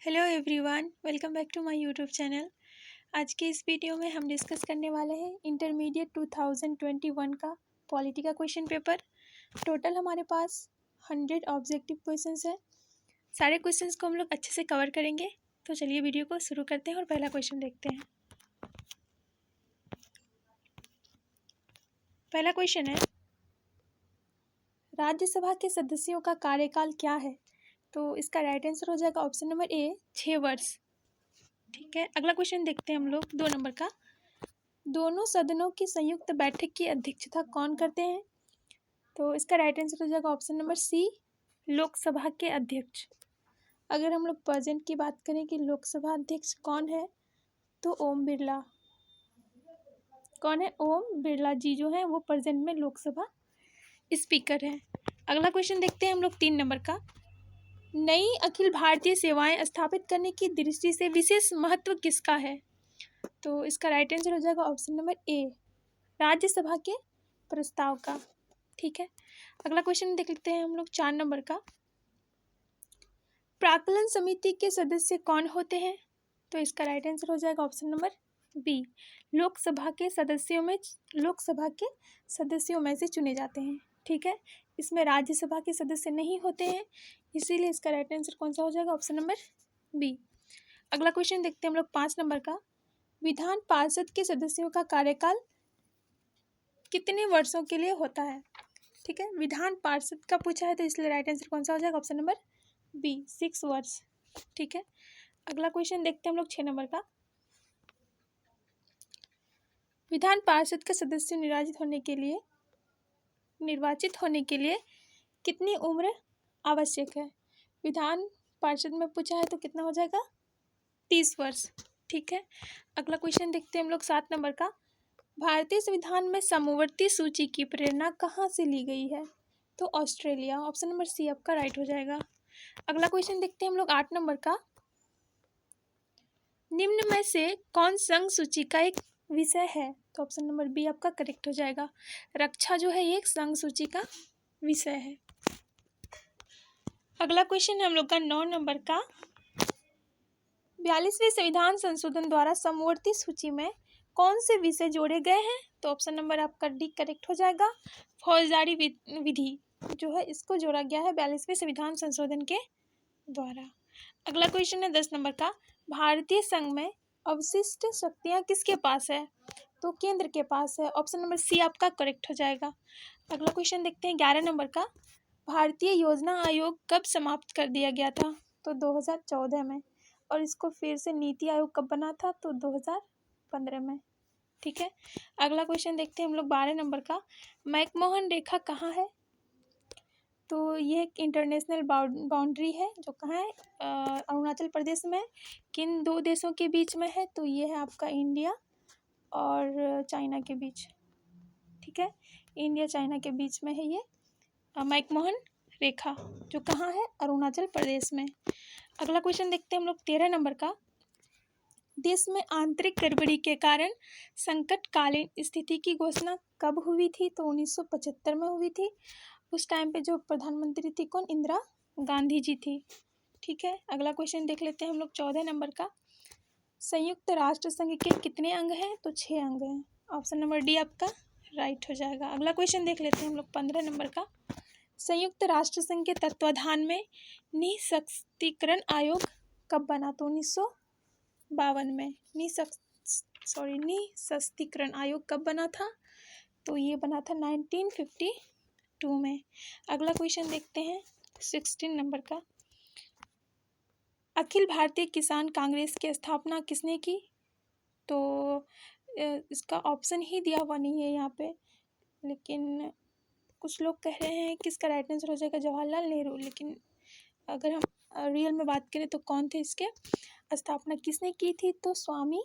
Hello everyone, welcome back to my YouTube channel. आज के इस वीडियो में हम डिस्कस करने वाले हैं इंटरमीडिएट 2021 का पॉलिटी का क्वेश्चन पेपर। टोटल हमारे पास 100 ऑब्जेक्टिव क्वेश्चंस है। सारे क्वेश्चंस को हम लोग अच्छे से कवर करेंगे। तो चलिए वीडियो को शुरू करते हैं और पहला क्वेश्चन देखते हैं। पहला क्वेश्चन है, राज्यसभा के सदस्यों का कार्यकाल क्या है? तो इसका राइट आंसर हो जाएगा ऑप्शन नंबर ए, 6 वर्ष। ठीक है, अगला क्वेश्चन देखते हैं हम लोग 2 नंबर का। दोनों सदनों की संयुक्त बैठक की अध्यक्षता कौन करते हैं? तो इसका राइट आंसर हो जाएगा ऑप्शन नंबर सी, लोकसभा के अध्यक्ष। अगर हम लोग प्रेजेंट की बात करें कि लोकसभा अध्यक्ष कौन है, तो ओम बिरला। कौन है? ओम बिरला जी जो है वो प्रेजेंट में लोकसभा स्पीकर है। अगला क्वेश्चन देखते हैं हम लोग 3 नंबर का। नई अखिल भारतीय सेवाएं स्थापित करने की दृष्टि से विशेष महत्व किसका है? तो इसका राइट आंसर हो जाएगा ऑप्शन नंबर ए, राज्यसभा के प्रस्ताव का। ठीक है, अगला क्वेश्चन देख लेते हैं हम लोग 4 नंबर का। प्राक्कलन समिति के सदस्य कौन होते हैं? तो इसका राइट आंसर हो जाएगा ऑप्शन नंबर बी, लोकसभा के सदस्यों में से चुने जाते हैं। ठीक है, इसमें राज्यसभा के सदस्य नहीं होते हैं, इसीलिए इसका राइट आंसर कौन सा हो जाएगा? Option number B. अगला क्वेश्चन देखते हैं हम लोग 5 नंबर का। विधान पार्षद के सदस्यों का कार्यकाल कितने वर्षों के लिए होता है? ठीक है, विधान पार्षद का पूछा है तो इसलिए राइट आंसर कौन सा हो जाएगा? ऑप्शन नंबर बी, 6 वर्ष। ठीक है, अगला क्वेश्चन देखते हैं हम लोग 6 नंबर का। विधान पार्षद का सदस्य निर्वाचित होने के लिए कितनी उम्र आवश्यक है? विधान पार्षद में पूछा है तो कितना हो जाएगा? 30 वर्ष। ठीक है, अगला क्वेश्चन देखते हैं हम लोग 7 नंबर का। भारतीय संविधान में समवर्ती सूची की प्रेरणा कहाँ से ली गई है? तो ऑस्ट्रेलिया। ऑप्शन नंबर सी आपका राइट हो जाएगा। अगला क्वेश्चन देखते हैं हम लोग 8 नंबर का। निम्न में से कौन संघ सूची का एक विषय है? तो ऑप्शन नंबर बी आपका करेक्ट हो जाएगा। रक्षा जो है एक संघ सूची का विषय है। अगला क्वेश्चन है हम लोग का 9 नंबर का। 42वें संविधान संशोधन द्वारा समवर्ती सूची में कौन से विषय जोड़े गए हैं? तो ऑप्शन नंबर आपका डी करेक्ट हो जाएगा। फौजदारी विधि जो है इसको जोड़ा गया है 42वें संविधान संशोधन के द्वारा। अगला क्वेश्चन है 10 नंबर का। भारतीय संघ में अवशिष्ट शक्तियां किसके पास है? तो केंद्र के पास है। ऑप्शन नंबर सी आपका करेक्ट हो जाएगा। अगला क्वेश्चन देखते हैं 11 नंबर का। भारतीय योजना आयोग कब समाप्त कर दिया गया था? तो 2014 में। और इसको फिर से नीति आयोग कब बना था? तो 2015 में। ठीक है, अगला क्वेश्चन देखते हैं हम लोग 12 नंबर का। मैकमोहन रेखा कहाँ है? तो ये एक इंटरनेशनल बाउंड्री है जो कहाँ है? अरुणाचल प्रदेश में। किन 2 देशों के बीच में है? तो ये है आपका इंडिया और चाइना के बीच। ठीक है, इंडिया चाइना के बीच में है ये मैकमोहन रेखा जो कहाँ है? अरुणाचल प्रदेश में। अगला क्वेश्चन देखते हैं हम लोग 13 नंबर का। देश में आंतरिक गड़बड़ी के कारण संकटकालीन स्थिति की घोषणा कब हुई थी? तो 1975 में हुई थी। उस टाइम पे जो प्रधानमंत्री थी कौन? इंदिरा गांधी जी थी। ठीक है, अगला क्वेश्चन देख लेते हैं हम लोग 14 नंबर का। संयुक्त राष्ट्र संघ के कितने अंग हैं? तो 6 अंग हैं। ऑप्शन नंबर डी आपका राइट हो जाएगा। अगला क्वेश्चन देख लेते हैं हम लोग 15 नंबर का। संयुक्त राष्ट्र संघ के तत्वाधान में निःशक्तिकरण आयोग कब बना? तो 1952 में। निःशक्तिकरण आयोग कब बना था? तो ये बना था 1952 में। अगला क्वेश्चन देखते हैं 16 नंबर का। अखिल भारतीय किसान कांग्रेस की स्थापना किसने की? तो इसका ऑप्शन ही दिया हुआ नहीं है यहाँ पे, लेकिन कुछ लोग कह रहे हैं कि इसका राइट आंसर हो जाएगा जवाहरलाल नेहरू। लेकिन अगर हम रियल में बात करें तो कौन थे इसके स्थापना किसने की थी? तो स्वामी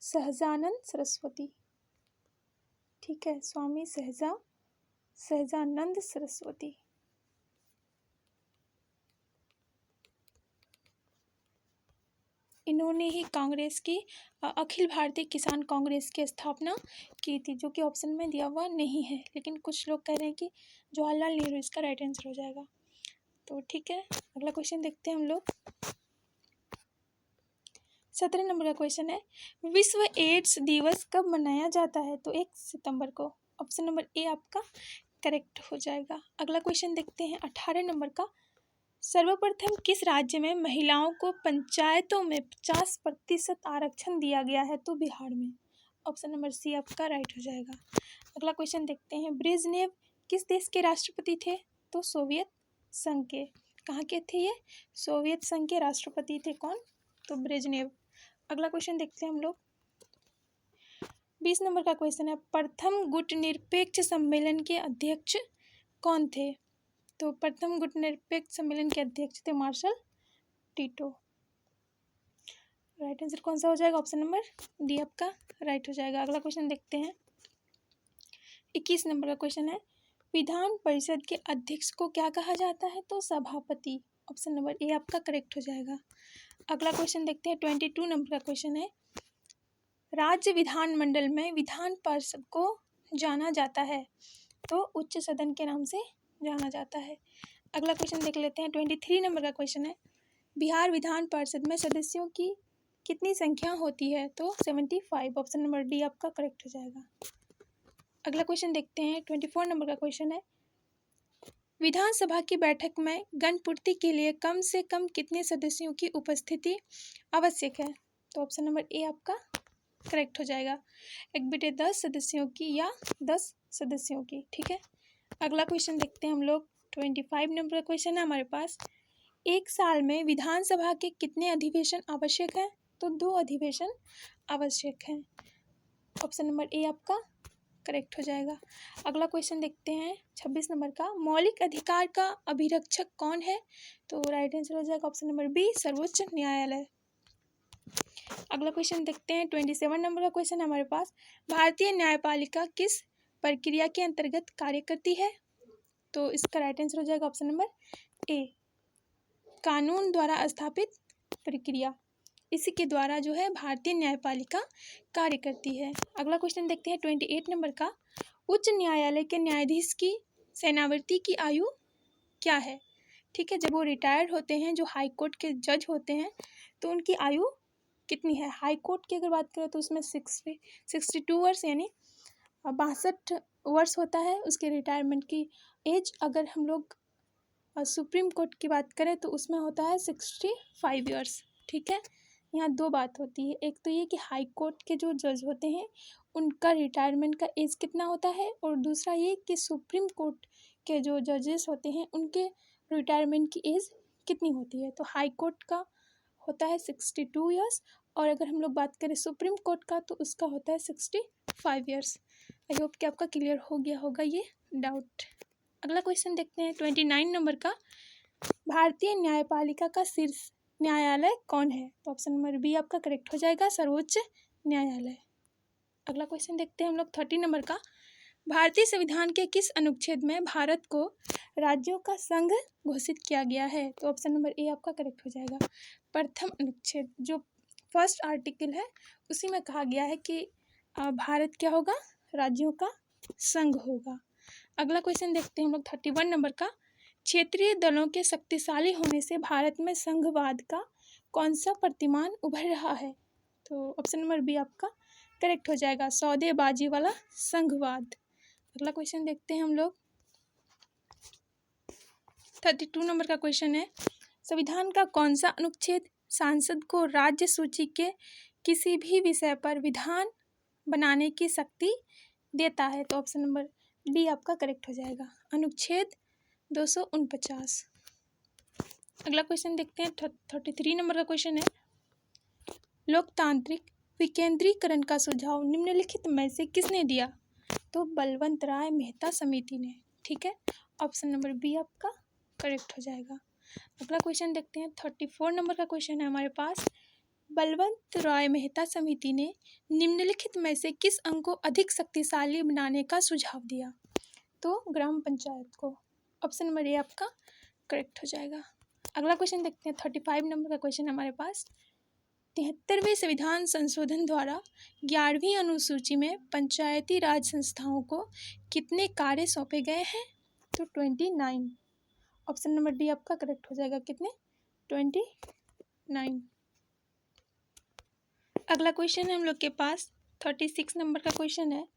सहजानंद सरस्वती। ठीक है, स्वामी सहजानंद सरस्वती। इन्होंने ही कांग्रेस की अखिल भारतीय किसान कांग्रेस की स्थापना की थी, जो कि ऑप्शन में दिया हुआ नहीं है, लेकिन कुछ लोग कह रहे हैं कि जवाहरलाल नेहरू इसका राइट आंसर हो जाएगा। तो ठीक है, अगला क्वेश्चन देखते हैं हम लोग। 17 नंबर का क्वेश्चन है, विश्व एड्स दिवस कब मनाया जाता है? तो 1 सितंबर को। ऑप्शन नंबर ए आपका करेक्ट हो जाएगा। अगला क्वेश्चन देखते हैं 18 नंबर का, सर्वप्रथम किस राज्य में महिलाओं को पंचायतों में 50% आरक्षण दिया गया है? तो बिहार में। ऑप्शन नंबर सी आपका राइट हो जाएगा। अगला क्वेश्चन देखते हैं, ब्रेजनेव किस देश के राष्ट्रपति थे? तो सोवियत संघ के। कहाँ के थे ये? सोवियत संघ के राष्ट्रपति थे। कौन? तो ब्रेजनेव। अगला क्वेश्चन देखते हैं हम लोग। 20 नंबर का क्वेश्चन है, प्रथम गुटनिरपेक्ष सम्मेलन के अध्यक्ष कौन थे? तो प्रथम गुटनिरपेक्ष सम्मेलन के अध्यक्ष थे मार्शल टीटो। राइट आंसर कौन सा हो जाएगा? ऑप्शन नंबर डी आपका राइट हो जाएगा। अगला क्वेश्चन देखते हैं 21 नंबर का क्वेश्चन है, विधान परिषद के अध्यक्ष को क्या कहा जाता है? तो सभापति। ऑप्शन नंबर ए आपका करेक्ट हो जाएगा। अगला क्वेश्चन देखते हैं 22 नंबर का क्वेश्चन है, राज्य विधानमंडल में विधान परिषद को जाना जाता है तो उच्च सदन के नाम से जाना जाता है। अगला क्वेश्चन देख लेते हैं 23 नंबर का क्वेश्चन है, बिहार विधान परिषद में सदस्यों की कितनी संख्या होती है? तो 75। ऑप्शन नंबर डी आपका करेक्ट हो जाएगा। अगला क्वेश्चन देखते हैं 24 नंबर का क्वेश्चन है, विधानसभा की बैठक में गणपूर्ति के लिए कम से कम कितने सदस्यों की उपस्थिति आवश्यक है? तो ऑप्शन नंबर ए आपका करेक्ट हो जाएगा। एक बेटे 10 सदस्यों की या 10 सदस्यों की। ठीक है, अगला क्वेश्चन देखते हैं हम लोग। 25 नंबर का क्वेश्चन है हमारे पास, एक साल में विधानसभा के कितने अधिवेशन आवश्यक हैं? तो 2 अधिवेशन आवश्यक हैं। ऑप्शन नंबर ए आपका करेक्ट हो जाएगा। अगला क्वेश्चन देखते हैं 26 नंबर का, मौलिक अधिकार का अभिरक्षक कौन है? तो राइट आंसर हो जाएगा ऑप्शन नंबर बी, सर्वोच्च न्यायालय। अगला क्वेश्चन देखते हैं 27 नंबर का क्वेश्चन है हमारे पास, भारतीय न्यायपालिका किस प्रक्रिया के अंतर्गत कार्य करती है? तो इसका राइट आंसर हो जाएगा ऑप्शन नंबर ए, कानून द्वारा स्थापित प्रक्रिया, इसी के द्वारा जो है भारतीय न्यायपालिका कार्य करती है। अगला क्वेश्चन देखते हैं 28 नंबर का, उच्च न्यायालय के न्यायाधीश की सेवानिवृत्ति की आयु क्या है? ठीक है, जब वो रिटायर्ड होते हैं, जो हाई कोर्ट के जज होते हैं, तो उनकी आयु कितनी है? हाई कोर्ट की अगर बात करें तो उसमें 62 वर्ष यानी 62 वर्ष होता है उसके रिटायरमेंट की एज। अगर हम लोग सुप्रीम कोर्ट की बात करें तो उसमें होता है 65 ईयर्स। ठीक है, यहाँ 2 बात होती है, एक तो ये कि हाई कोर्ट के जो जज होते हैं उनका रिटायरमेंट का एज कितना होता है, और दूसरा ये कि सुप्रीम कोर्ट के जो जजेस होते हैं उनके रिटायरमेंट की एज कितनी होती है। तो हाई कोर्ट का होता है 62 ईयर्स, और अगर हम लोग बात करें सुप्रीम कोर्ट का तो उसका होता है 65 ईयर्स। आई होप कि आपका क्लियर हो गया होगा ये डाउट। अगला क्वेश्चन देखते हैं 29 नंबर का, भारतीय न्यायपालिका का शीर्ष न्यायालय कौन है? तो ऑप्शन नंबर बी आपका करेक्ट हो जाएगा, सर्वोच्च न्यायालय। अगला क्वेश्चन देखते हैं हम लोग 30 नंबर का, भारतीय संविधान के किस अनुच्छेद में भारत को राज्यों का संघ घोषित किया गया है? तो ऑप्शन नंबर ए आपका करेक्ट हो जाएगा, प्रथम अनुच्छेद, जो फर्स्ट आर्टिकल है उसी में कहा गया है कि भारत क्या होगा? राज्यों का संघ होगा। अगला क्वेश्चन देखते हैं हम लोग 31 नंबर का, क्षेत्रीय दलों के शक्तिशाली होने से भारत में संघवाद का कौन सा प्रतिमान उभर रहा है? तो ऑप्शन नंबर बी आपका करेक्ट हो जाएगा, सौदेबाजी वाला संघवाद। अगला क्वेश्चन देखते हैं हम लोग 32 नंबर का क्वेश्चन है, संविधान का कौन सा अनुच्छेद सांसद को राज्य सूची के किसी भी विषय पर विधान बनाने की शक्ति देता है? तो ऑप्शन नंबर डी आपका करेक्ट हो जाएगा, अनुच्छेद 249। अगला क्वेश्चन देखते हैं 33 नंबर का क्वेश्चन है, लोकतांत्रिक विकेंद्रीकरण का सुझाव निम्नलिखित में से किसने दिया? तो बलवंत राय मेहता समिति ने। ठीक है, ऑप्शन नंबर बी आपका करेक्ट हो जाएगा। अगला क्वेश्चन देखते हैं 34 नंबर का क्वेश्चन है हमारे पास, बलवंत राय मेहता समिति ने निम्नलिखित में से किस अंग को अधिक शक्तिशाली बनाने का सुझाव दिया? तो ग्राम पंचायत को। ऑप्शन नंबर ए आपका करेक्ट हो जाएगा। अगला क्वेश्चन देखते हैं 35 नंबर का क्वेश्चन है हमारे पास, 73वें संविधान संशोधन द्वारा 11वीं अनुसूची में पंचायती राज संस्थाओं को कितने कार्य सौंपे गए हैं? तो 29। ऑप्शन नंबर डी आपका करेक्ट हो जाएगा। कितने? 29। अगला क्वेश्चन है हम लोग के पास 36 नंबर का क्वेश्चन है।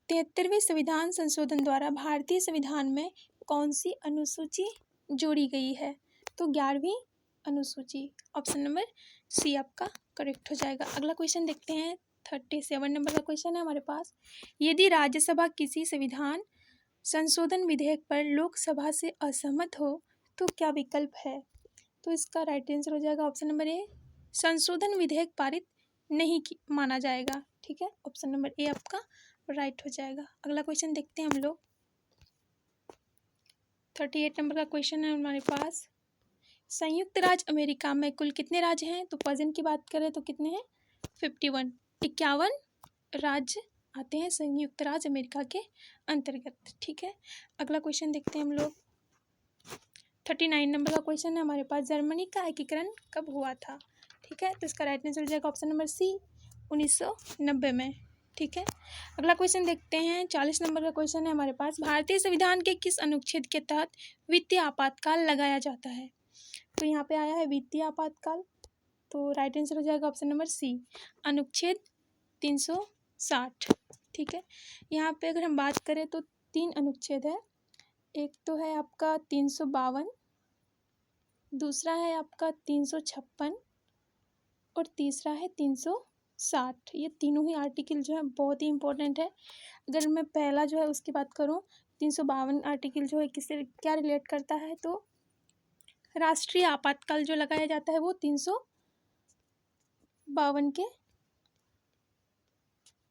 73वें संविधान संशोधन द्वारा भारतीय संविधान में कौन सी अनुसूची जोड़ी गई है? तो 11वीं अनुसूची। ऑप्शन नंबर सी आपका करेक्ट हो जाएगा। अगला क्वेश्चन देखते हैं 37 नंबर का क्वेश्चन है हमारे पास। यदि राज्यसभा किसी संविधान संशोधन विधेयक पर लोकसभा से असहमत हो तो क्या विकल्प है? तो इसका राइट आंसर हो जाएगा ऑप्शन नंबर ए, संशोधन विधेयक पारित नहीं माना जाएगा। ठीक है, ऑप्शन नंबर ए आपका राइट हो जाएगा। अगला क्वेश्चन देखते हैं हम लोग 38 नंबर का क्वेश्चन है हमारे पास। संयुक्त राज्य अमेरिका में कुल कितने राज्य हैं? तो प्रेजेंट की बात करें तो कितने हैं? 51। 51 राज्य आते हैं संयुक्त राज्य अमेरिका के अंतर्गत। ठीक है, अगला क्वेश्चन देखते हैं हम लोग 39 नंबर का क्वेश्चन है हमारे पास। जर्मनी का एकीकरण कब हुआ था? ठीक है, तो इसका राइट आंसर हो जाएगा ऑप्शन नंबर सी, 1990 में। ठीक है, अगला क्वेश्चन देखते हैं 40 नंबर का क्वेश्चन है हमारे पास। भारतीय संविधान के किस अनुच्छेद के तहत वित्तीय आपातकाल लगाया जाता है? तो यहाँ पे आया है वित्तीय आपातकाल, तो राइट आंसर हो जाएगा ऑप्शन नंबर सी, अनुच्छेद 360। ठीक है, यहाँ पे अगर हम बात करें तो 3 अनुच्छेद है। एक तो है आपका 352, दूसरा है आपका 356 और तीसरा है 360। ये तीनों ही आर्टिकल जो है बहुत ही इंपॉर्टेंट है। अगर मैं पहला जो है उसकी बात करूँ, 352 आर्टिकल जो है किससे क्या रिलेट करता है? तो राष्ट्रीय आपातकाल जो लगाया जाता है वो 352 के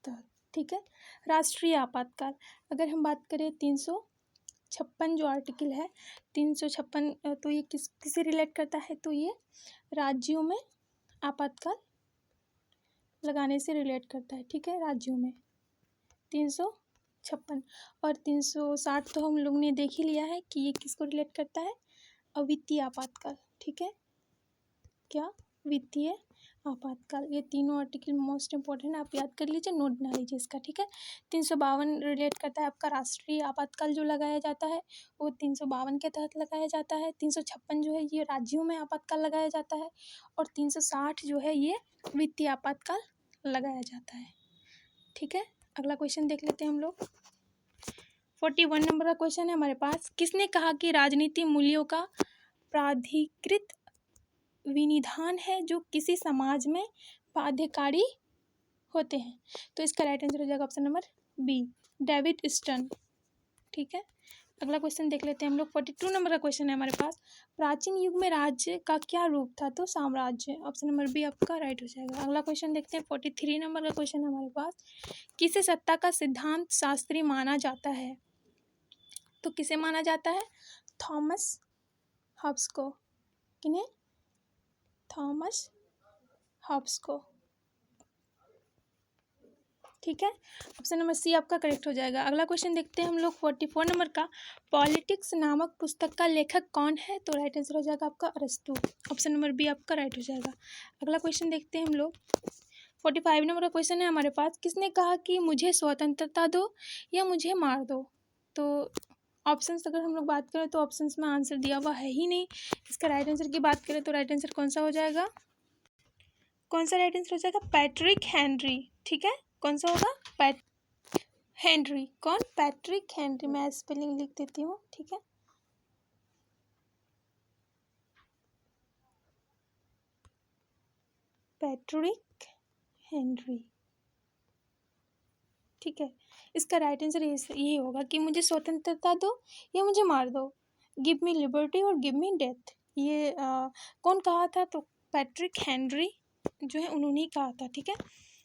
तहत। ठीक है, राष्ट्रीय आपातकाल। अगर हम बात करें 356 जो आर्टिकल है, 356 तो ये किससे रिलेट करता है? तो ये राज्यों में आपातकाल लगाने से रिलेट करता है। ठीक है, राज्यों में 356 और 360 तो हम लोग ने देख ही लिया है कि ये किसको रिलेट करता है? अवित्तीय आपातकाल। ठीक है, क्या? वित्तीय आपातकाल। ये तीनों आर्टिकल मोस्ट इंपॉर्टेंट है, आप याद कर लीजिए, नोट बना लीजिए इसका। ठीक है, 352 रिलेट करता है आपका राष्ट्रीय आपातकाल जो लगाया जाता है वो 352 के तहत लगाया जाता है। 356 जो है ये राज्यों में आपातकाल लगाया जाता है और 360 जो है ये वित्तीय आपातकाल लगाया जाता है। ठीक है, अगला क्वेश्चन देख लेते हैं हम लोग 41 नंबर का क्वेश्चन है हमारे पास। किसने कहा कि राजनीति मूल्यों का प्राधिकृत विनिधान है जो किसी समाज में बाध्यकारी होते हैं? तो इसका राइट आंसर हो जाएगा option number B, David Stern. ठीक है, अगला क्वेश्चन देख लेते हैं हम लोग 42 नंबर का क्वेश्चन है हमारे पास। प्राचीन युग में राज्य का क्या रूप था? तो साम्राज्य। ऑप्शन नंबर बी आपका राइट हो जाएगा। अगला क्वेश्चन देखते हैं 43 नंबर का क्वेश्चन है हमारे पास। किसे सत्ता का सिद्धांत शास्त्री माना जाता है? तो किसे माना जाता है? थॉमस हॉब्स को। किन्हें? थॉमस हॉब्स को। ठीक है, ऑप्शन नंबर सी आपका करेक्ट हो जाएगा। अगला क्वेश्चन देखते हैं हम लोग 44 नंबर का। पॉलिटिक्स नामक पुस्तक का लेखक कौन है? तो राइट आंसर हो जाएगा आपका अरस्तु। ऑप्शन नंबर बी आपका राइट हो जाएगा। अगला क्वेश्चन देखते हैं हम लोग 45 नंबर का क्वेश्चन है हमारे पास। किसने कहा कि मुझे स्वतंत्रता दो या मुझे मार दो? तो ऑप्शंस अगर हम लोग बात करें तो ऑप्शंस में आंसर दिया हुआ है ही नहीं। इसका राइट आंसर की बात करें तो राइट आंसर कौन सा हो जाएगा? कौन सा राइट आंसर हो जाएगा? Patrick Henry. ठीक है, कौन सा होगा? हेनरी। कौन? Patrick Henry. मैं स्पेलिंग लिख देती हूँ। ठीक है, पैट्रिक हेनरी। ठीक है, इसका राइट आंसर यही होगा कि मुझे स्वतंत्रता दो या मुझे मार दो, गिव मी लिबर्टी और गिव मी डेथ। ये कौन कहा था? तो पैट्रिक हेनरी जो है उन्होंने ही कहा था। ठीक है,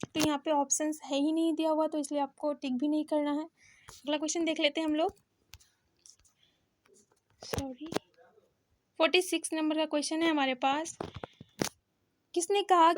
तो यहाँ पे ऑप्शंस है ही नहीं दिया हुआ तो इसलिए आपको टिक भी नहीं करना है। अगला क्वेश्चन देख लेते हैं हम लोग 46 नंबर का क्वेश्चन है हमारे पास। किसने कहा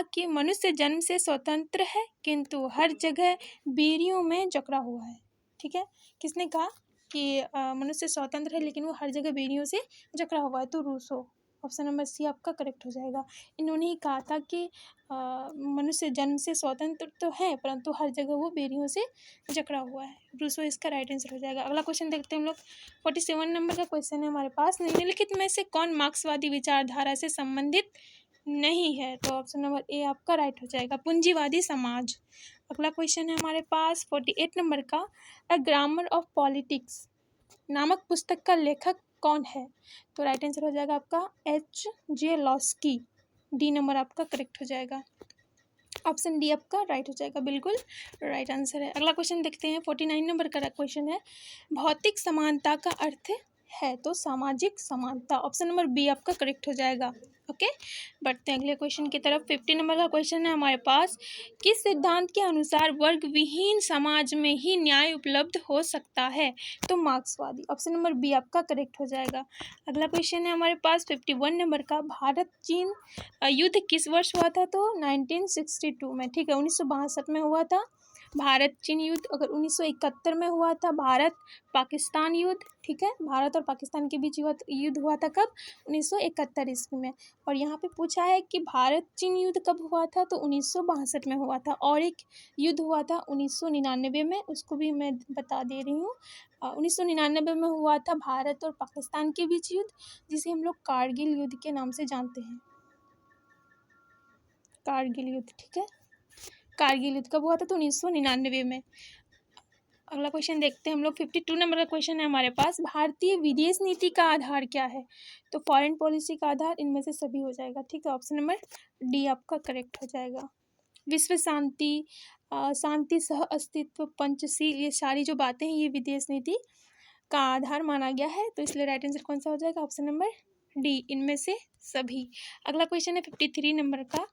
कि मनुष्य जन्म से स्वतंत्र है किंतु हर जगह बेड़ियों में जकड़ा हुआ है? ठीक है, किसने कहा कि मनुष्य स्वतंत्र है लेकिन वो हर जगह बेड़ियों से जकड़ा हुआ है? तो रूसो। ऑप्शन नंबर सी आपका करेक्ट हो जाएगा। इन्होंने ही कहा था कि मनुष्य जन्म से स्वतंत्र तो है, परंतु हर जगह वो बेरियों से जकड़ा हुआ है। रूसो इसका राइट आंसर हो जाएगा। अगला क्वेश्चन देखते हैं हम लोग। 47 नंबर का क्वेश्चन है हमारे पास। निम्नलिखित में से कौन मार्क्सवादी विचारधारा से संबंधित नहीं है? तो ऑप्शन नंबर ए आपका राइट हो जाएगा, पूंजीवादी समाज। अगला क्वेश्चन है हमारे पास 48 नंबर का। अ ग्रामर ऑफ पॉलिटिक्स नामक पुस्तक का लेखक कौन है? तो राइट आंसर हो जाएगा आपका H.J. लॉस्की। डी नंबर आपका करेक्ट हो जाएगा। ऑप्शन डी आपका राइट हो जाएगा, बिल्कुल राइट आंसर है। अगला क्वेश्चन देखते हैं। 49 नंबर का क्वेश्चन है। भौतिक समानता का अर्थ है तो सामाजिक समानता। ऑप्शन नंबर बी आपका करेक्ट हो जाएगा। ओके, बढ़ते हैं अगले क्वेश्चन की तरफ। 50 नंबर का क्वेश्चन है हमारे पास। किस सिद्धांत के अनुसार वर्ग विहीन समाज में ही न्याय उपलब्ध हो सकता है? तो मार्क्सवादी। ऑप्शन नंबर बी आपका करेक्ट हो जाएगा। अगला क्वेश्चन है हमारे पास 51 नंबर का। भारत चीन युद्ध किस वर्ष हुआ था? तो 1962 में, ठीक है, 1962 में हुआ था भारत चीन युद्ध। अगर 1971 में हुआ था भारत पाकिस्तान युद्ध, ठीक है, भारत और पाकिस्तान के बीच युद्ध हुआ था कब? 1971 ईस्वी में। और यहाँ पे पूछा है कि भारत चीन युद्ध कब हुआ था? तो 1962 में हुआ था। और एक युद्ध हुआ था 1999 में, उसको भी मैं बता दे रही हूँ। 1999 में हुआ था भारत और पाकिस्तान के बीच युद्ध, जिसे हम लोग कारगिल युद्ध के नाम से जानते हैं। कारगिल युद्ध, ठीक है, कारगिल युद्ध कब हुआ था? तो 1999 में। अगला क्वेश्चन देखते हैं हम लोग। 52 नंबर का क्वेश्चन है हमारे पास। भारतीय विदेश नीति का आधार क्या है? तो फॉरेन पॉलिसी का आधार इनमें से सभी हो जाएगा, ठीक है, ऑप्शन नंबर डी आपका करेक्ट हो जाएगा। विश्व शांति, शांति, सह अस्तित्व, पंचशील, ये सारी जो बातें हैं ये विदेश नीति का आधार माना गया है। तो इसलिए राइट आंसर कौन सा हो जाएगा? ऑप्शन नंबर डी, इनमें से सभी। अगला क्वेश्चन है 53 नंबर का।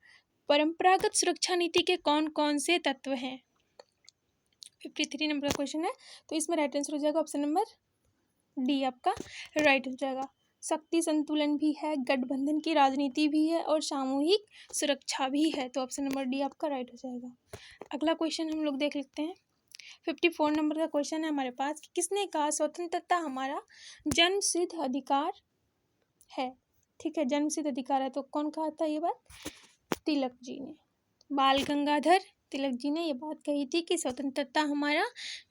परंपरागत सुरक्षा नीति के कौन कौन से तत्व हैं? 53 नंबर का क्वेश्चन है, तो इसमें राइट आंसर हो जाएगा ऑप्शन नंबर डी आपका राइट हो जाएगा। शक्ति संतुलन भी है, गठबंधन की राजनीति भी है और सामूहिक सुरक्षा भी है। तो ऑप्शन नंबर डी आपका राइट हो जाएगा। अगला क्वेश्चन हम लोग देख लेते हैं। 54 नंबर का क्वेश्चन है हमारे पास कि किसने कहा स्वतंत्रता हमारा जन्मसिद्ध अधिकार है? ठीक है, जन्मसिद्ध अधिकार है, तो कौन कहा था ये बात? तिलक जी ने, बाल गंगाधर तिलक जी ने ये बात कही थी कि स्वतंत्रता हमारा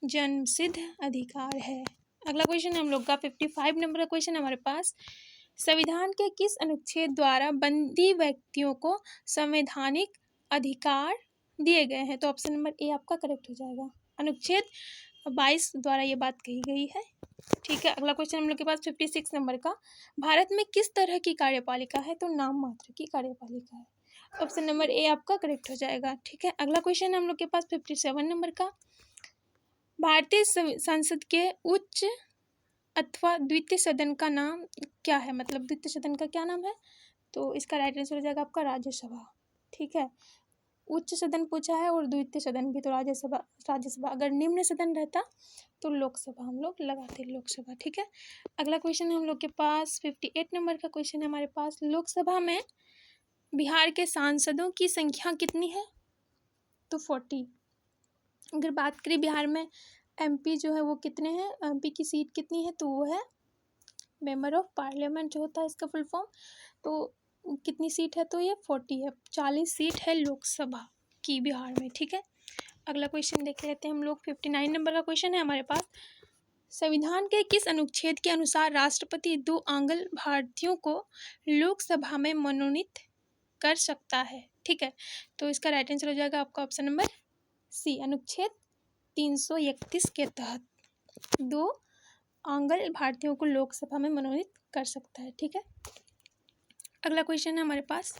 जन्मसिद्ध अधिकार है। अगला क्वेश्चन हम लोग का 55 नंबर का क्वेश्चन है हमारे पास। संविधान के किस अनुच्छेद द्वारा बंदी व्यक्तियों को संवैधानिक अधिकार दिए गए हैं? तो ऑप्शन नंबर ए आपका करेक्ट हो जाएगा। अनुच्छेद 22 द्वारा ये बात कही गई है, ठीक है। अगला क्वेश्चन हम लोग के पास 56 नंबर का। भारत में किस तरह की कार्यपालिका है? तो नाम मात्र की कार्यपालिका है। ऑप्शन नंबर ए आपका करेक्ट हो जाएगा, ठीक है। अगला क्वेश्चन हम लोग के पास 57 नंबर का। भारतीय संसद के उच्च अथवा द्वितीय सदन का नाम क्या है? मतलब द्वितीय सदन का क्या नाम है? तो इसका राइट आंसर हो जाएगा आपका राज्यसभा, ठीक है। उच्च सदन पूछा है और द्वितीय सदन भी, तो राज्यसभा। राज्यसभा अगर निम्न सदन रहता तो लोकसभा हम लोग लगाते, लोकसभा, ठीक है। अगला क्वेश्चन हम लोग के पास 58 नंबर का क्वेश्चन है हमारे पास। लोकसभा में बिहार के सांसदों की संख्या कितनी है? तो 40। अगर बात करें बिहार में एमपी जो है वो कितने हैं, एमपी की सीट कितनी है? तो वो है मेंबर ऑफ पार्लियामेंट जो होता है इसका फुल फॉर्म। तो कितनी सीट है? तो ये 40 है, 40 सीट है लोकसभा की बिहार में, ठीक है। अगला क्वेश्चन देख लेते हैं हम लोग। 59 नंबर का क्वेश्चन है हमारे पास। संविधान के किस अनुच्छेद के अनुसार राष्ट्रपति 2 आंग्ल भारतीयों को लोकसभा में मनोनीत कर सकता है? ठीक है, तो इसका राइट आंसर हो जाएगा आपका ऑप्शन नंबर सी, अनुच्छेद 331 के तहत 2 आंग्ल भारतीयों को लोकसभा में मनोनीत कर सकता है, ठीक है। अगला क्वेश्चन है हमारे पास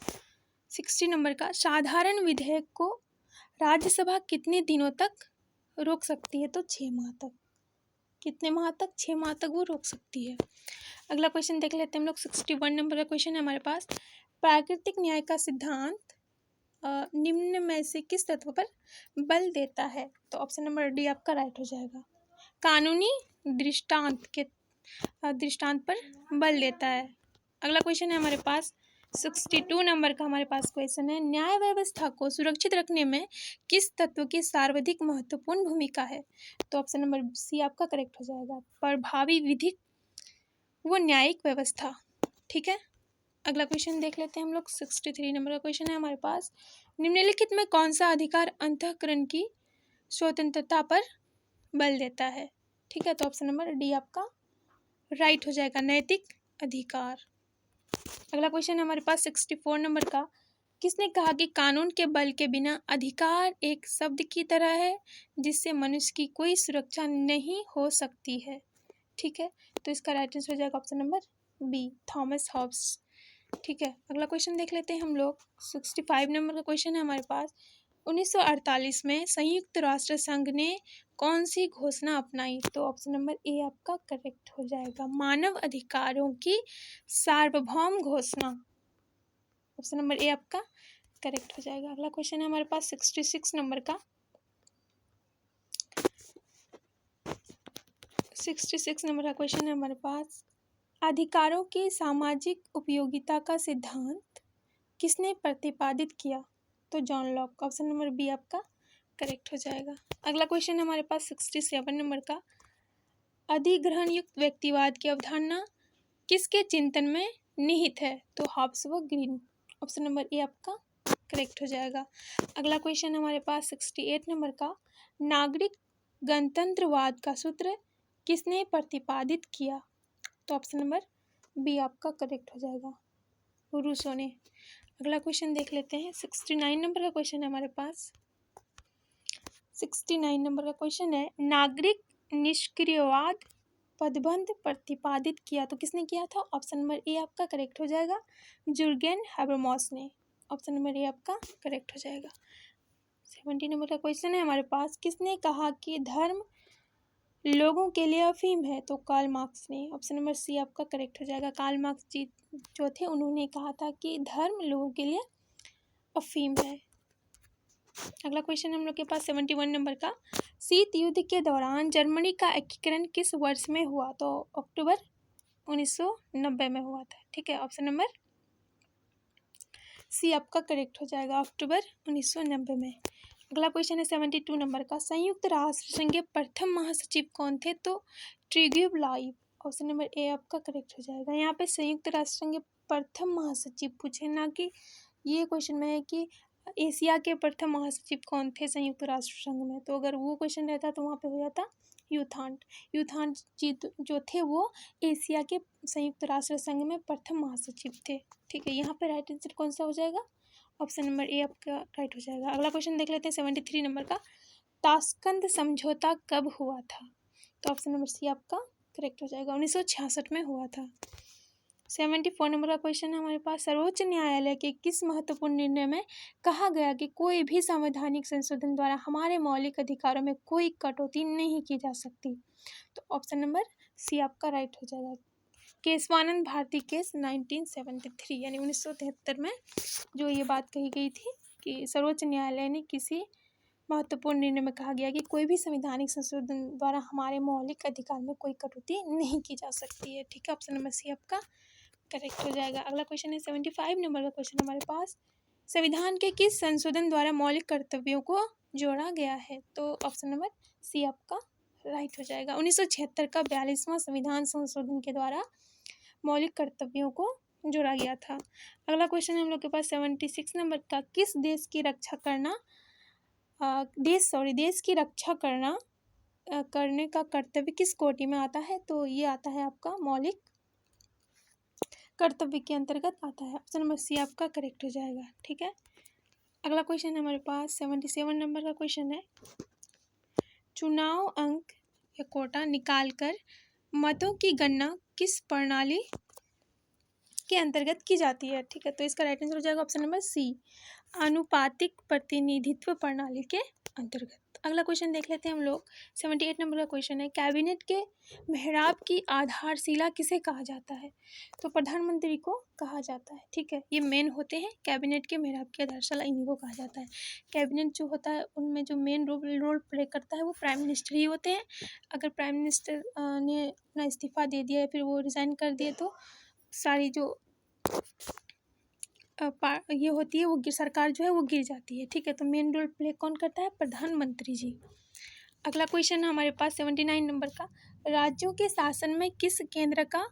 60 नंबर का। साधारण विधेयक को राज्यसभा कितने दिनों तक रोक सकती है? तो 6 माह तक। कितने माह तक? 6 माह तक वो रोक सकती है। अगला क्वेश्चन देख लेते हैं हम लोग। 61 नंबर का क्वेश्चन है हमारे पास। प्राकृतिक न्याय का सिद्धांत निम्न में से किस तत्व पर बल देता है? तो ऑप्शन नंबर डी आपका राइट हो जाएगा। कानूनी दृष्टांत पर बल देता है। अगला क्वेश्चन है हमारे पास 62 नंबर का हमारे पास क्वेश्चन है। न्याय व्यवस्था को सुरक्षित रखने में किस तत्व की सर्वाधिक महत्वपूर्ण भूमिका है? तो ऑप्शन नंबर सी आपका करेक्ट हो जाएगा। प्रभावी विधिक व न्यायिक व्यवस्था, ठीक है। अगला क्वेश्चन देख लेते हैं हम लोग। 63 नंबर का क्वेश्चन है हमारे पास। निम्नलिखित में कौन सा अधिकार अंतःकरण की स्वतंत्रता पर बल देता है? ठीक है, तो ऑप्शन नंबर डी आपका राइट हो जाएगा, नैतिक अधिकार। अगला क्वेश्चन है हमारे पास 64 नंबर का। किसने कहा कि कानून के बल के बिना अधिकार एक शब्द की तरह है जिससे मनुष्य की कोई सुरक्षा नहीं हो सकती है? ठीक है, तो इसका राइट आंसर हो जाएगा option number B, Thomas Hobbes. ठीक है, अगला क्वेश्चन देख लेते हैं हम लोग। 65 नंबर का क्वेश्चन है हमारे पास। 1948 में संयुक्त राष्ट्र संघ ने कौन सी घोषणा अपनाई? तो ऑप्शन नंबर ए आपका करेक्ट हो जाएगा, मानव अधिकारों की सार्वभौम घोषणा। ऑप्शन नंबर ए आपका करेक्ट हो जाएगा। अगला क्वेश्चन है हमारे पास 66 नंबर का। 66 नंबर का क्वेश्चन है हमारे पास। अधिकारों की सामाजिक उपयोगिता का सिद्धांत किसने प्रतिपादित किया? तो John Locke. Option number B आपका करेक्ट हो जाएगा। अगला क्वेश्चन है हमारे पास 67 नंबर का। अधिग्रहण युक्त व्यक्तिवाद की अवधारणा किसके चिंतन में निहित है? तो हॉब्स व ग्रीन। ऑप्शन नंबर ए आपका करेक्ट हो जाएगा। अगला क्वेश्चन हमारे पास 68 नंबर का। नागरिक गणतंत्रवाद का सूत्र किसने प्रतिपादित किया? तो ऑप्शन नंबर बी आपका करेक्ट हो जाएगा, रूसो ने। अगला क्वेश्चन देख लेते हैं। 69 नंबर का क्वेश्चन है हमारे पास। 69 नंबर का क्वेश्चन है, नागरिक निष्क्रियवाद पदबंध प्रतिपादित किया तो किसने किया था? ऑप्शन नंबर ए आपका करेक्ट हो जाएगा, जुर्गेन हैबरमॉस ने। ऑप्शन नंबर ए आपका करेक्ट हो जाएगा। 70 नंबर का क्वेश्चन है हमारे पास। किसने कहा कि धर्म लोगों के लिए अफीम है? तो कार्ल मार्क्स ने। ऑप्शन नंबर सी आपका करेक्ट हो जाएगा। कार्ल मार्क्स जी जो थे उन्होंने कहा था कि धर्म लोगों के लिए अफीम है। अगला क्वेश्चन हम लोग के पास 71 नंबर का। शीत युद्ध के दौरान जर्मनी का एकीकरण किस वर्ष में हुआ? तो अक्टूबर 1990 में हुआ था। ठीक है, ऑप्शन नंबर सी आपका करेक्ट हो जाएगा, अक्टूबर 1990 में। अगला क्वेश्चन है 72 नंबर का। संयुक्त राष्ट्र संघ के प्रथम महासचिव कौन थे? तो ट्रिग्यू लाइव। ऑप्शन नंबर ए आपका करेक्ट हो जाएगा। यहाँ पे संयुक्त राष्ट्र संघ के प्रथम महासचिव पूछे, ना कि ये क्वेश्चन में है कि एशिया के प्रथम महासचिव कौन थे संयुक्त राष्ट्र संघ में। तो अगर वो क्वेश्चन रहता तो वहाँ पे हो जाता यूथांट। यूथांट जी जो थे वो एशिया के संयुक्त राष्ट्र संघ में प्रथम महासचिव थे। ठीक है, यहाँ पे राइट आंसर कौन सा हो जाएगा? ऑप्शन नंबर ए आपका राइट हो जाएगा। अगला क्वेश्चन देख लेते हैं 73 नंबर का। ताशकंद समझौता कब हुआ था? तो ऑप्शन नंबर सी आपका करेक्ट हो जाएगा, 1966 में हुआ था। 74 नंबर का क्वेश्चन है हमारे पास। सर्वोच्च न्यायालय के किस महत्वपूर्ण निर्णय में कहा गया कि कोई भी संवैधानिक संशोधन द्वारा हमारे मौलिक अधिकारों में कोई कटौती नहीं की जा सकती? तो ऑप्शन नंबर सी आपका राइट हो जाएगा, केशवानंद भारती केस 1973 यानी 1973 में जो ये बात कही गई थी कि सर्वोच्च न्यायालय ने किसी महत्वपूर्ण निर्णय में कहा गया कि कोई भी संवैधानिक संशोधन द्वारा हमारे मौलिक अधिकार में कोई कटौती नहीं की जा सकती है। ठीक है, ऑप्शन नंबर सी आपका करेक्ट हो जाएगा। अगला क्वेश्चन है 75 नंबर का क्वेश्चन हमारे पास। संविधान के किस संशोधन द्वारा मौलिक कर्तव्यों को जोड़ा गया है? तो ऑप्शन नंबर सी आपका राइट हो जाएगा, 1976 का 42वां संविधान संशोधन के द्वारा मौलिक कर्तव्यों को जोड़ा गया था। अगला क्वेश्चन हम लोग के पास 76 नंबर का। किस देश की रक्षा करना देश की रक्षा करने का कर्तव्य किस कोटि में आता है? तो ये आता है आपका मौलिक कर्तव्य के अंतर्गत आता है। ऑप्शन नंबर सी आपका करेक्ट हो जाएगा। ठीक है, अगला क्वेश्चन हमारे पास 77 नंबर का क्वेश्चन है। चुनाव अंक या कोटा निकालकर मतों की गणना किस प्रणाली के अंतर्गत की जाती है? ठीक है, तो इसका राइट आंसर हो जाएगा ऑप्शन नंबर सी, आनुपातिक प्रतिनिधित्व प्रणाली के अंतर्गत। अगला क्वेश्चन देख लेते हैं हम लोग। 78 नंबर का क्वेश्चन है। कैबिनेट के मेहराब की आधारशिला किसे कहा जाता है? तो प्रधानमंत्री को कहा जाता है। ठीक है, ये मेन होते हैं कैबिनेट के मेहराब की आधारशिला, इन्हीं को कहा जाता है। कैबिनेट जो होता है उनमें जो मेन रोल प्ले करता है वो प्राइम मिनिस्टर ही होते हैं। अगर प्राइम मिनिस्टर ने अपना इस्तीफा दे दिया या फिर वो रिज़ाइन कर दिए तो सारी जो ये होती है वो सरकार जो है वो गिर जाती है। ठीक है, तो मेन रोल प्ले कौन करता है? प्रधानमंत्री जी। अगला क्वेश्चन है हमारे पास 79 नंबर का। राज्यों के शासन में किस केंद्र का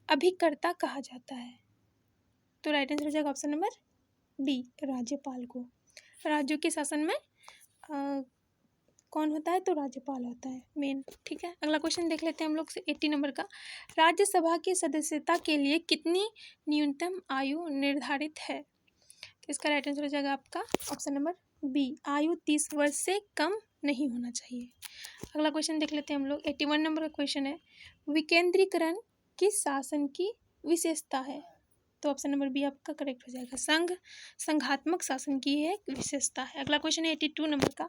अभिकर्ता कहा जाता है? तो राइट आंसर हो जाएगा ऑप्शन नंबर डी, राज्यपाल को। राज्यों के शासन में कौन होता है? तो राज्यपाल होता है मेन। ठीक है, अगला क्वेश्चन देख लेते हैं हम लोग 80 नंबर का। राज्यसभा की सदस्यता के लिए कितनी न्यूनतम आयु निर्धारित है? तो इसका राइट आंसर हो जाएगा आपका ऑप्शन नंबर बी, आयु 30 वर्ष से कम नहीं होना चाहिए। अगला क्वेश्चन देख लेते हैं हम लोग 81 नंबर का क्वेश्चन है, विकेंद्रीकरण किस शासन की विशेषता है? तो ऑप्शन नंबर बी आपका करेक्ट हो जाएगा, संघात्मक शासन की एक विशेषता है। अगला क्वेश्चन है 82 नंबर का,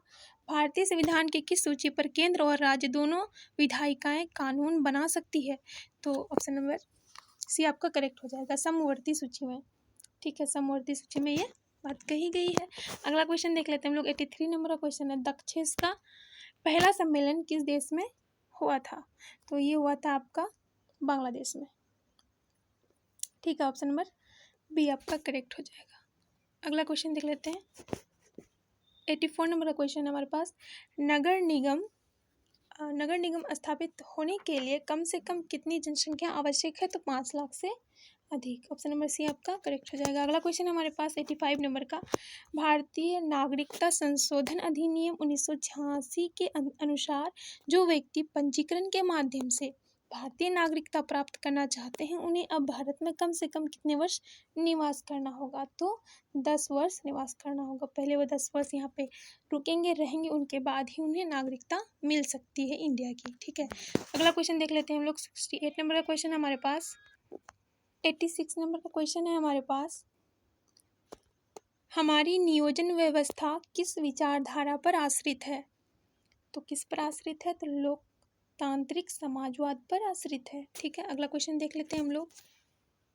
भारतीय संविधान की किस सूची पर केंद्र और राज्य दोनों विधायिकाएं कानून बना सकती है? तो ऑप्शन नंबर सी आपका करेक्ट हो जाएगा, समवर्ती सूची में। ठीक है, समवर्ती सूची में ये बात कही गई है। अगला क्वेश्चन देख लेते हैं हम लोग 83 नंबर का क्वेश्चन है, दक्षेस का पहला सम्मेलन किस देश में हुआ था? तो ये हुआ था आपका बांग्लादेश में। ठीक है, ऑप्शन नंबर बी आपका करेक्ट हो जाएगा। अगला क्वेश्चन देख लेते हैं 84 नंबर का क्वेश्चन है हमारे पास, नगर निगम स्थापित होने के लिए कम से कम कितनी जनसंख्या आवश्यक है? तो 5 लाख से अधिक। ऑप्शन नंबर सी आपका करेक्ट हो जाएगा। अगला क्वेश्चन है हमारे पास 85 नंबर का, भारतीय नागरिकता संशोधन अधिनियम 1986 के अनुसार जो व्यक्ति पंजीकरण के माध्यम से भारतीय नागरिकता प्राप्त करना चाहते हैं उन्हें अब भारत में कम से कम कितने वर्ष निवास करना होगा? तो 10 वर्ष निवास करना होगा। पहले वो 10 वर्ष यहाँ पे रुकेंगे, रहेंगे, उनके बाद ही उन्हें नागरिकता मिल सकती है इंडिया की। ठीक है, अगला क्वेश्चन देख लेते हैं हम लोग 68 नंबर का क्वेश्चन है हमारे पास। 86 नंबर का क्वेश्चन है हमारे पास, हमारी नियोजन व्यवस्था किस विचारधारा पर आश्रित है? तो किस पर आश्रित है? तो लोकतांत्रिक समाजवाद पर आश्रित है। ठीक है, अगला क्वेश्चन देख लेते हैं हम लोग,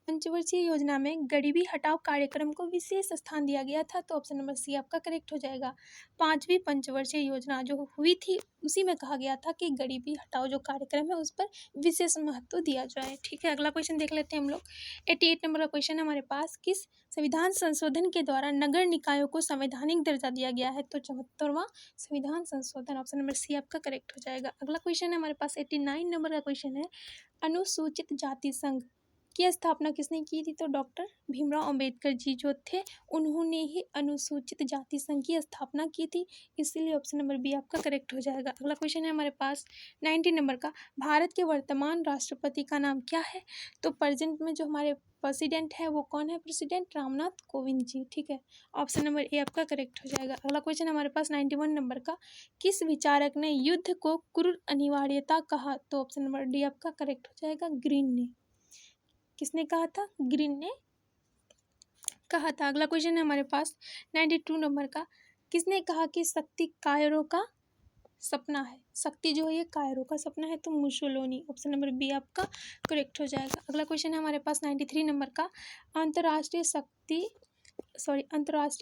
पंचवर्षीय योजना में गरीबी हटाओ कार्यक्रम को विशेष स्थान दिया गया था। तो ऑप्शन नंबर सी आपका करेक्ट हो जाएगा। 5वीं पंचवर्षीय योजना जो हुई थी उसी में कहा गया था कि गरीबी हटाओ जो कार्यक्रम है उस पर विशेष महत्व दिया जाए। ठीक है, अगला क्वेश्चन देख लेते हैं हम लोग 88 नंबर का क्वेश्चन है हमारे पास, किस संविधान संशोधन के द्वारा नगर निकायों को संवैधानिक दर्जा दिया गया है? तो 74वां संविधान संशोधन। ऑप्शन नंबर सी आपका करेक्ट हो जाएगा। अगला क्वेश्चन है हमारे पास 89 नंबर का क्वेश्चन है, अनुसूचित जाति संघ की स्थापना किसने की थी? तो डॉक्टर भीमराव अंबेडकर जी जो थे उन्होंने ही अनुसूचित जाति संघ की स्थापना की थी, इसीलिए ऑप्शन नंबर बी आपका करेक्ट हो जाएगा। अगला क्वेश्चन है हमारे पास 90 नंबर का, भारत के वर्तमान राष्ट्रपति का नाम क्या है? तो प्रेजेंट में जो हमारे प्रेसिडेंट है वो कौन है? प्रेसिडेंट रामनाथ कोविंद जी। ठीक है, ऑप्शन नंबर ए आपका करेक्ट हो जाएगा। अगला क्वेश्चन हमारे पास 91 नंबर का, किस विचारक ने युद्ध को क्रूर अनिवार्यता कहा? तो ऑप्शन नंबर डी आपका करेक्ट हो जाएगा, ग्रीन ने। किसने कहा था? ग्रीन ने कहा था। अगला क्वेश्चन है हमारे पास 92 नंबर का, किसने कहा कि शक्ति कायरों का सपना है? शक्ति जो है ये कायरों का सपना है, तो मुसोलिनी। ऑप्शन नंबर बी आपका करेक्ट हो जाएगा। अगला क्वेश्चन है हमारे पास 93 नंबर का, अंतर्राष्ट्रीय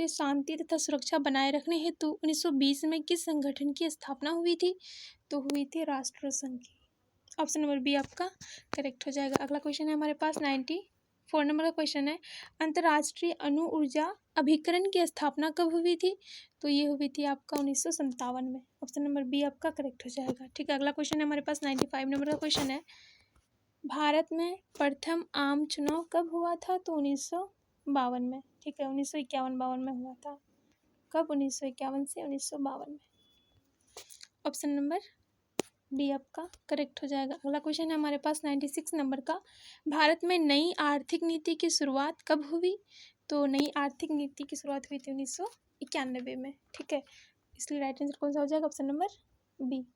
शांति तथा सुरक्षा बनाए रखने हेतु 1920 में किस संगठन की स्थापना हुई थी? तो हुई थी राष्ट्र संघ की। ऑप्शन नंबर बी आपका करेक्ट हो जाएगा। अगला क्वेश्चन है हमारे पास 94 नंबर का क्वेश्चन है, अंतर्राष्ट्रीय अणु ऊर्जा अभिकरण की स्थापना कब हुई थी? तो ये हुई थी आपका 1957 में। ऑप्शन नंबर बी आपका करेक्ट हो जाएगा। ठीक है, अगला क्वेश्चन है हमारे पास 95 नंबर का क्वेश्चन है, भारत में प्रथम आम चुनाव कब हुआ था? तो 1952 में। ठीक है, 1951-52 में हुआ था। कब? 1951 से 1952 में। ऑप्शन नंबर डी आपका करेक्ट हो जाएगा। अगला क्वेश्चन है हमारे पास 96 नंबर का, भारत में नई आर्थिक नीति की शुरुआत कब हुई? तो नई आर्थिक नीति की शुरुआत हुई थी 1991 में। ठीक है, इसलिए राइट आंसर कौन सा हो जाएगा? Option number B.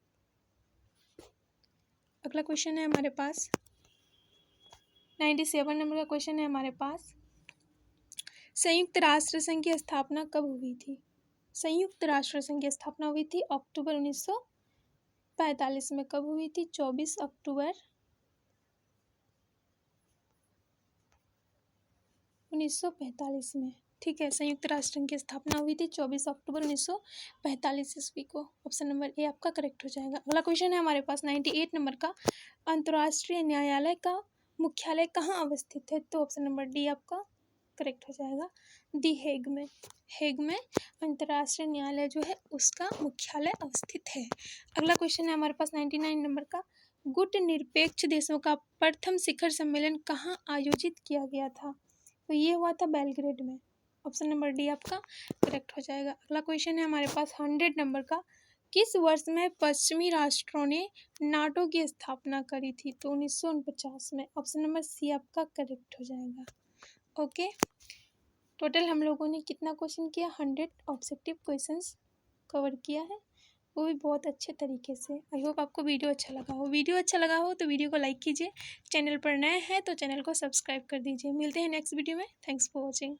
अगला क्वेश्चन है हमारे पास 97 नंबर का क्वेश्चन है हमारे पास, संयुक्त राष्ट्र संघ की स्थापना कब हुई थी? संयुक्त राष्ट्र संघ की स्थापना हुई थी अक्टूबर 1945 में। कब हुई थी? 24 अक्टूबर 1945 में। ठीक है, संयुक्त राष्ट्र संघ की स्थापना हुई थी 24 अक्टूबर 1945 ईस्वी को। ऑप्शन नंबर ए आपका करेक्ट हो जाएगा। अगला क्वेश्चन है हमारे पास 98 नंबर का, अंतर्राष्ट्रीय न्यायालय का मुख्यालय कहाँ अवस्थित है? तो ऑप्शन नंबर डी आपका करेक्ट हो जाएगा, दी हेग में। हेग में अंतर्राष्ट्रीय न्यायालय जो है उसका मुख्यालय अवस्थित है। अगला क्वेश्चन है हमारे पास 99 नंबर का, गुट निरपेक्ष देशों का प्रथम शिखर सम्मेलन कहाँ आयोजित किया गया था? तो ये हुआ था बेलग्रेड में। ऑप्शन नंबर डी आपका करेक्ट हो जाएगा। अगला क्वेश्चन है हमारे पास 100 नंबर का। किस वर्ष में पश्चिमी राष्ट्रों ने नाटो की स्थापना करी थी? तो 1949 में। ऑप्शन नंबर सी आपका करेक्ट हो जाएगा। ओके, टोटल हम लोगों ने कितना क्वेश्चन किया? 100 ऑब्जेक्टिव क्वेश्चंस कवर किया है, वो भी बहुत अच्छे तरीके से। आई होप आपको वीडियो अच्छा लगा हो। वीडियो अच्छा लगा हो तो वीडियो को लाइक कीजिए, चैनल पर नए हैं तो चैनल को सब्सक्राइब कर दीजिए। मिलते हैं नेक्स्ट वीडियो में। Thanks for watching.